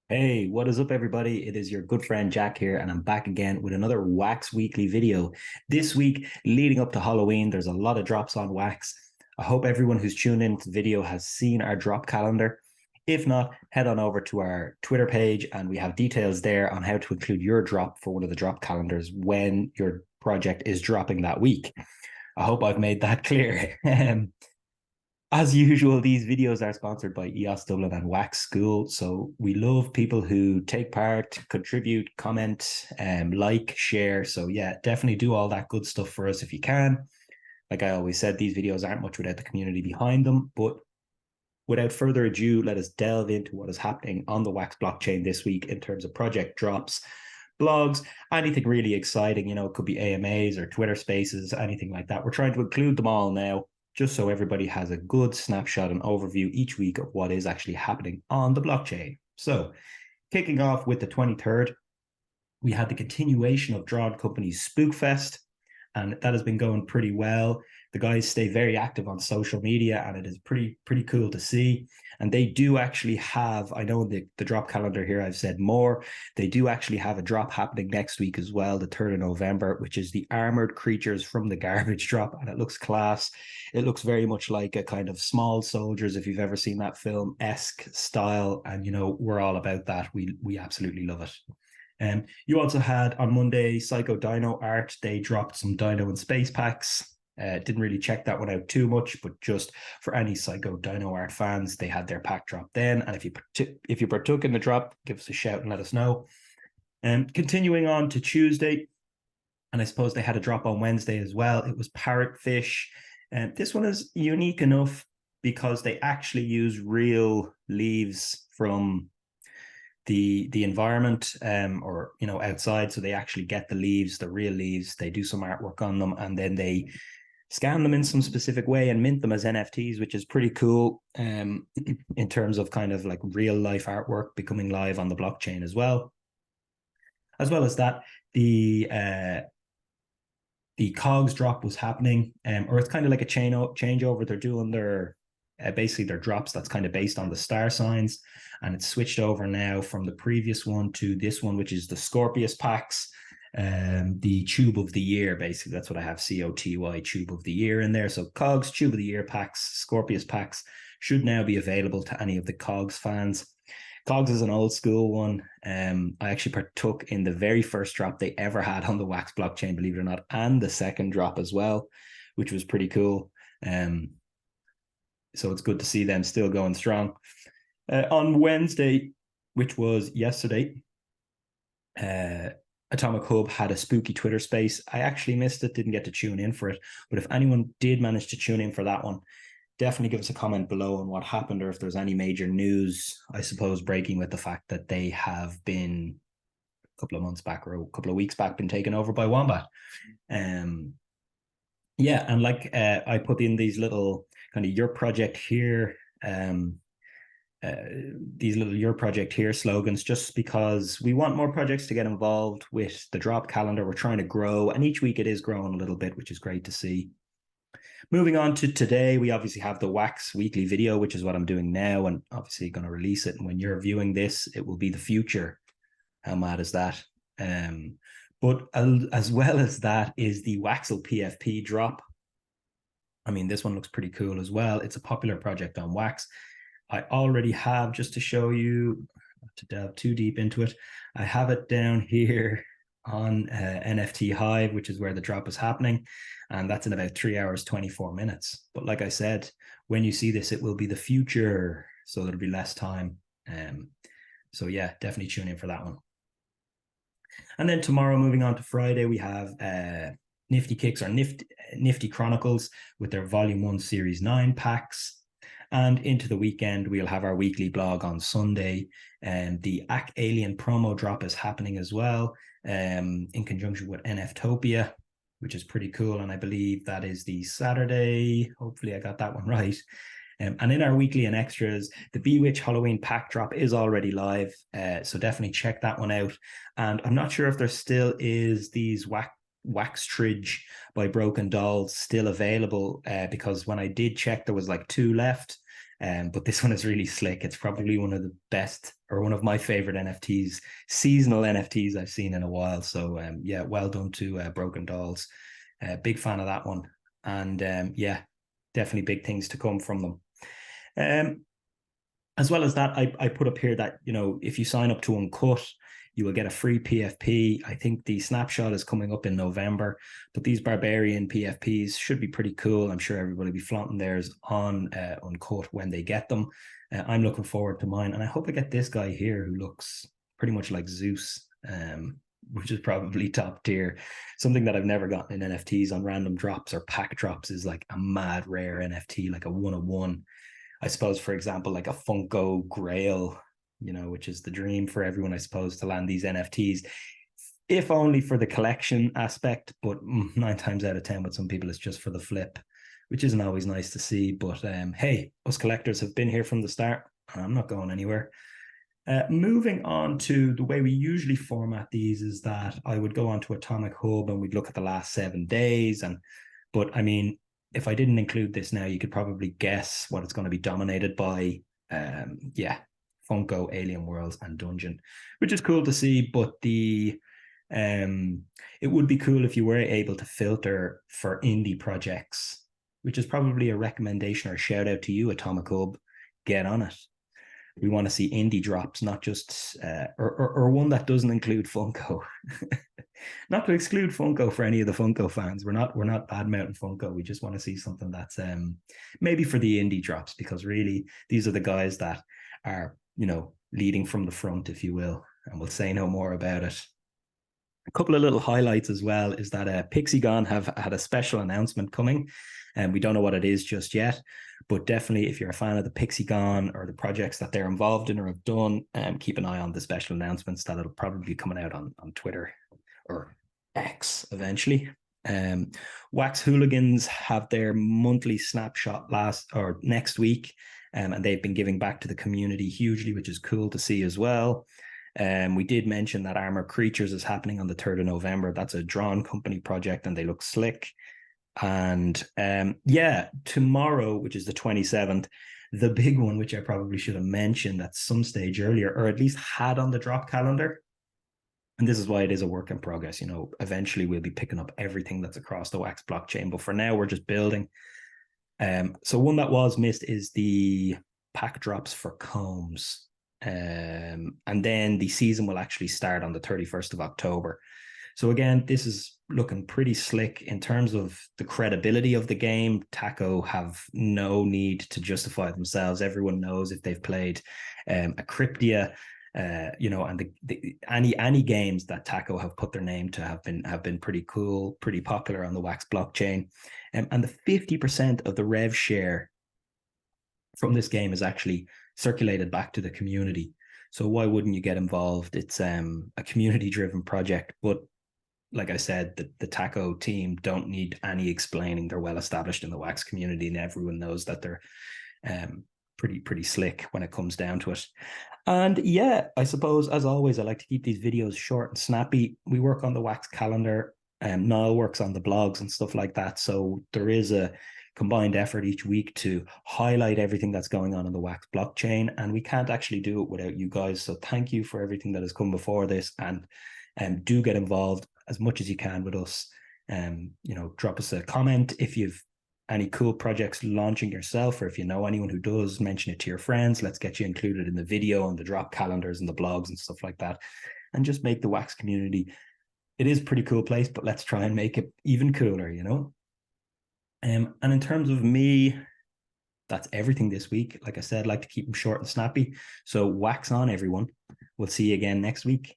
Hey, what is up, everybody? It is your good friend Jack here, and I'm back again with another Wax Weekly video. This week, leading up to Halloween, there's a lot of drops on Wax. I hope everyone who's tuned into the video has seen our drop calendar. If not, head on over to our Twitter page, and we have details there on how to include your drop for one of the drop calendars when your project is dropping that week. I hope I've made that clear. As usual, these videos are sponsored by EOS Dublin and Wax School. So we love people who take part, contribute, comment, like, share. So yeah, definitely do all that good stuff for us if you can. Like I always said, these videos aren't much without the community behind them. But without further ado, let us delve into what is happening on the Wax blockchain this week in terms of project drops, blogs, anything really exciting. It could be AMAs or Twitter spaces, anything like that. We're trying to include them all now, just so everybody has a good snapshot and overview each week of what is actually happening on the blockchain. So, kicking off with the 23rd, we had the continuation of Drawn Company's Spookfest, and that has been going pretty well. The guys stay very active on social media, and it is pretty cool to see. And they do actually have, I know the drop calendar here, I've said more. They do actually have a drop happening next week as well, the 3rd of November, which is the Armored Creatures from the Garbage drop, and it looks class. It looks very much like a kind of Small Soldiers, if you've ever seen that film, esque style, and we're all about that. We absolutely love it. You also had on Monday Psycho Dino Art. They dropped some Dino and Space packs. Didn't really check that one out too much, but just for any Psycho Dino Art fans, they had their pack drop then. And if you partook in the drop, give us a shout and let us know. And continuing on to Tuesday, and I suppose they had a drop on Wednesday as well. It was Parrotfish, and this one is unique enough because they actually use real leaves from the environment, or outside, so they actually get the leaves, the real leaves. They do some artwork on them, and then they scan them in some specific way and mint them as NFTs, which is pretty cool, in terms of kind of like real life artwork becoming live on the blockchain as well. As well as that, the cogs drop was happening, or it's kind of like a changeover. They're doing their basically their drops that's kind of based on the star signs, and it's switched over now from the previous one to this one, which is the Scorpius packs. The tube of the year, basically, that's what I have, COTY, tube of the year in there. So cogs, tube of the year packs, Scorpius packs should now be available to any of the cogs fans. Cogs is an old school one. I actually partook in the very first drop they ever had on the Wax blockchain, believe it or not, and the second drop as well, which was pretty cool. So it's good to see them still going strong. On Wednesday, which was yesterday, Atomic Hub had a spooky Twitter space. I actually missed it, didn't get to tune in for it. But if anyone did manage to tune in for that one, definitely give us a comment below on what happened, or if there's any major news, I suppose, breaking with the fact that they have been a couple of months back or a couple of weeks back been taken over by Wombat. Yeah, and like I put in these little kind of your project here, these little your project here slogans, just because we want more projects to get involved with the drop calendar. We're trying to grow, and each week it is growing a little bit, which is great to see. Moving on to today, we obviously have the Wax weekly video, which is what I'm doing now, and obviously going to release it. And when you're viewing this, it will be the future. How mad is that? But as well as that is the Waxel PFP drop. I mean, this one looks pretty cool as well. It's a popular project on Wax. I already have, just to show you, not to delve too deep into it, I have it down here on NFT Hive, which is where the drop is happening. And that's in about 3 hours, 24 minutes. But like I said, when you see this, it will be the future. So there'll be less time. So yeah, definitely tune in for that one. And then tomorrow, moving on to Friday, we have Nifty Kicks or Nifty Chronicles with their Volume 1 Series 9 packs. And into the weekend, we'll have our weekly blog on Sunday. And the AC Alien promo drop is happening as well, in conjunction with NFTopia, which is pretty cool. And I believe that is the Saturday. Hopefully I got that one right. And in our weekly and extras, the Bewitch Halloween pack drop is already live. So definitely check that one out. And I'm not sure if there still is these Wax Tridge by Broken Dolls still available, because when I did check, there was like 2 left. But this one is really slick. It's probably one of the best, or one of my favorite NFTs, seasonal NFTs I've seen in a while. So yeah, well done to Broken Dolls. Big fan of that one. And yeah, definitely big things to come from them. As well as that, I put up here that, you know, if you sign up to Uncut, you will get a free PFP. I think the snapshot is coming up in November, but these Barbarian PFPs should be pretty cool. I'm sure everybody will be flaunting theirs on Uncut when they get them. I'm looking forward to mine, and I hope I get this guy here who looks pretty much like Zeus, which is probably top tier. Something that I've never gotten in NFTs on random drops or pack drops is like a mad rare NFT, like a 101. I suppose, for example, like a Funko Grail, you know, which is the dream for everyone, I suppose, to land these NFTs, if only for the collection aspect. But 9 times out of 10 with some people, it's just for the flip, which isn't always nice to see. But hey, us collectors have been here from the start, and I'm not going anywhere. Moving on to the way we usually format these is that I would go onto Atomic Hub and we'd look at the last 7 days. But I mean, if I didn't include this now, you could probably guess what it's going to be dominated by. Yeah, Funko, Alien Worlds, and Dungeon, which is cool to see. But it would be cool if you were able to filter for indie projects, which is probably a recommendation or a shout out to you, Atomic Hub. Get on it. We want to see indie drops, not just or one that doesn't include Funko. Not to exclude Funko for any of the Funko fans. We're not bad mouthing Funko. We just want to see something that's maybe for the indie drops, because really these are the guys that are, you know, leading from the front, if you will. And we'll say no more about it. A couple of little highlights as well is that Pixigon have had a special announcement coming, and we don't know what it is just yet, but definitely if you're a fan of the Pixigon or the projects that they're involved in or have done, keep an eye on the special announcements that it'll probably be coming out on Twitter or X eventually. Wax Hooligans have their monthly snapshot next week, and they've been giving back to the community hugely, which is cool to see as well. We did mention that Armor Creatures is happening on the 3rd of November. That's a Drawn Company project, and they look slick. And yeah, tomorrow, which is the 27th, the big one, which I probably should have mentioned at some stage earlier, or at least had on the drop calendar. And this is why it is a work in progress. You know, eventually we'll be picking up everything that's across the Wax blockchain, but for now we're just building. So one that was missed is the pack drops for combs. And then the season will actually start on the 31st of October. So again, this is looking pretty slick in terms of the credibility of the game. Taco have no need to justify themselves. Everyone knows if they've played a Cryptia, you know, and any games that Taco have put their name to have been pretty cool, pretty popular on the Wax blockchain. And the 50% of the rev share from this game is actually circulated back to the community. So why wouldn't you get involved? It's a community-driven project, but like I said, the Taco team don't need any explaining. They're well established in the Wax community, and everyone knows that they're pretty slick when it comes down to it. And yeah, I suppose, as always, I like to keep these videos short and snappy. We work on the Wax calendar, and Niall works on the blogs and stuff like that. So there is a combined effort each week to highlight everything that's going on in the Wax blockchain, and we can't actually do it without you guys. So thank you for everything that has come before this, and do get involved as much as you can with us. You know, drop us a comment if you've any cool projects launching yourself, or if you know anyone who does, mention it to your friends. Let's get you included in the video and the drop calendars and the blogs and stuff like that, and just make the Wax community. It is a pretty cool place, but let's try and make it even cooler, you know. And in terms of me, that's everything this week. Like I said, I like to keep them short and snappy. So wax on, everyone. We'll see you again next week.